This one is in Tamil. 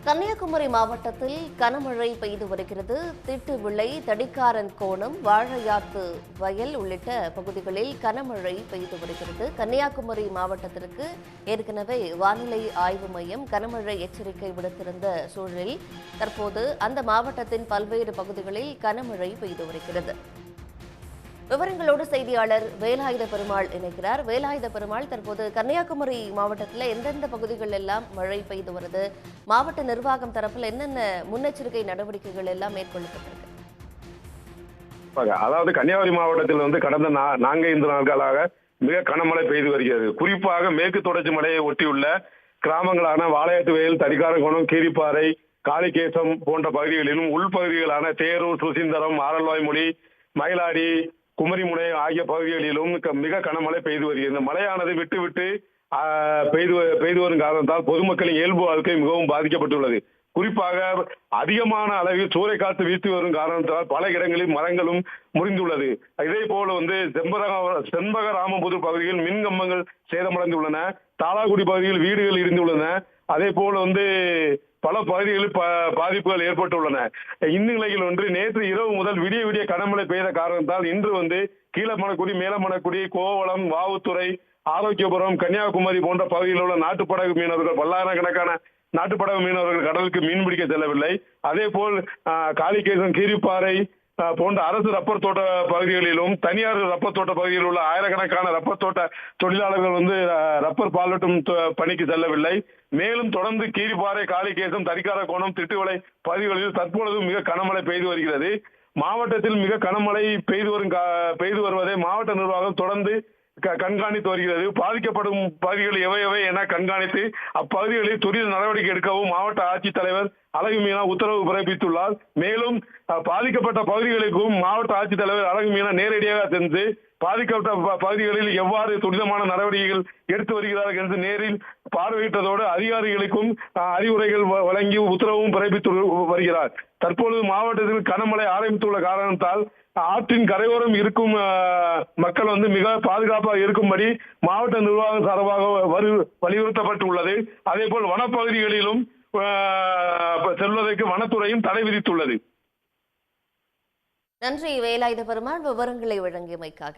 கன்னியாகுமரி மாவட்டத்தில் கனமழை பெய்து வருகிறது. திட்டுவிளை, தடிக்காரன் கோணம், வாழையாத்து வயல் உள்ளிட்ட பகுதிகளில் கனமழை பெய்து வருகிறது. கன்னியாகுமரி மாவட்டத்திற்கு ஏற்கனவே வானிலை ஆய்வு மையம் கனமழை எச்சரிக்கை விடுத்திருந்த சூழலில் தற்போது அந்த மாவட்டத்தின் பல்வேறு பகுதிகளில் கனமழை பெய்து வருகிறது. விவரங்களோடு செய்தியாளர் வேலாயுத பெருமாள் இணைக்கிறார். வேலாயுத பெருமாள், தற்போது கன்னியாகுமரி மாவட்டத்தில் எந்தெந்த பகுதிகள் எல்லாம் மழை பெய்து வருது? மாவட்ட நிர்வாகம் தரப்பில் என்னென்ன முன்னெச்சரிக்கை நடவடிக்கைகள் எல்லாம் மேற்கொள்ளப்பட்டிருக்கு? அதாவது கன்னியாகுமரி மாவட்டத்தில் கடந்த 4-5 நாட்களாக மிக கனமழை பெய்து வருகிறது. குறிப்பாக மேற்கு தொடர்ச்சி மலையை ஒட்டியுள்ள கிராமங்களான வாழையாத்து வயல், தடிக்காரன்கோணம், கீரிப்பாறை, காளிகேசம் போன்ற பகுதிகளிலும் உள்பகுதிகளான தேரூர், சுசீந்திரம், ஆரல்வாய்மொழி, மயிலாடி, குமரிமுனை ஆகிய பகுதிகளிலும் மிக கனமழை பெய்து வருகிறது. மழையானது விட்டு விட்டு பெய்து வரும் காரணத்தால் பொதுமக்களின் இயல்பு வாழ்க்கை மிகவும் பாதிக்கப்பட்டுள்ளது. குறிப்பாக அதிகமான அளவில் சூறைக்காற்று வீசி வரும் காரணத்தால் பல இடங்களில் மரங்களும் முறிந்துள்ளது. இதே போல செண்பகராமபுதூர் பகுதியில் மின் கம்பங்கள் சேதமடைந்துள்ளன. தாளாக்குடி பகுதியில் வீடுகள் இடிந்துள்ளன. அதே போல பல பகுதிகளில் பாதிப்புகள் ஏற்பட்டுள்ளன. இந்நிலையில் நேற்று இரவு முதல் விடிய கனமழை பெய்த காரணத்தால் இன்று கீழமணக்குடி, மேலமணக்குடி, கோவளம், வாவுத்துறை, ஆரோக்கியபுரம், கன்னியாகுமரி போன்ற பகுதியில் உள்ள நாட்டுப்படகு மீனவர்கள், பல்லாயிரக்கணக்கான நாட்டுப்படகு மீனவர்கள் கடலுக்கு மீன்பிடிக்க செல்லவில்லை. அதே போல் காளிகேசம், கீரிப்பாறை போன்ற அரசு ரப்பர் தோட்ட பகுதிகளிலும் தனியார் ரப்பர் தோட்ட பகுதியில் உள்ள ஆயிரக்கணக்கான ரப்பர் தோட்ட தொழிலாளர்கள் ரப்பர் பாலட்டும் பணிக்கு செல்லவில்லை. மேலும் தொடர்ந்து கீரிப்பாறை, காளிகேசம், தடிக்காரன்கோணம், திட்டுவிளை பகுதிகளில் தற்பொழுது மிக கனமழை பெய்து வருகிறது. மாவட்டத்தில் மிக கனமழை பெய்து வருவதை மாவட்ட நிர்வாகம் தொடர்ந்து கண்காணித்து வருகிறது. பாதிக்கப்படும் பகுதிகள் எவை என கண்காணித்து அப்பகுதிகளில் துரித நடவடிக்கை எடுக்கவும் மாவட்ட ஆட்சித்தலைவர் அழகு மீனா உத்தரவு பிறப்பித்துள்ளார். மேலும் பாதிக்கப்பட்ட பகுதிகளுக்கும் மாவட்ட ஆட்சித்தலைவர் அழகு மீனா நேரடியாக சென்று பாதிக்கப்பட்ட பகுதிகளில் எவ்வாறு துரிதமான நடவடிக்கைகள் எடுத்து வருகிறார்கள் என்று நேரில் பார்வையிட்டதோடு அதிகாரிகளுக்கும் அறிவுரைகள் வழங்கி உத்தரவும் பிறப்பித்து வருகிறார். தற்பொழுது மாவட்டத்தில் கனமழை ஆரம்பித்துள்ள காரணத்தால் ஆற்றின் கரையோரம் இருக்கும் மக்கள் மிக பாதுகாப்பாக இருக்கும்படி மாவட்ட நிர்வாகம் சார்பாக வலியுறுத்தப்பட்டுள்ளது. அதே போல் வனப்பகுதிகளிலும் செல்வதற்கு வனத்துறையும் தடை விதித்துள்ளது. நன்றி வேலாயுத பெருமாள், விவரங்களை வழங்கியமைக்காக.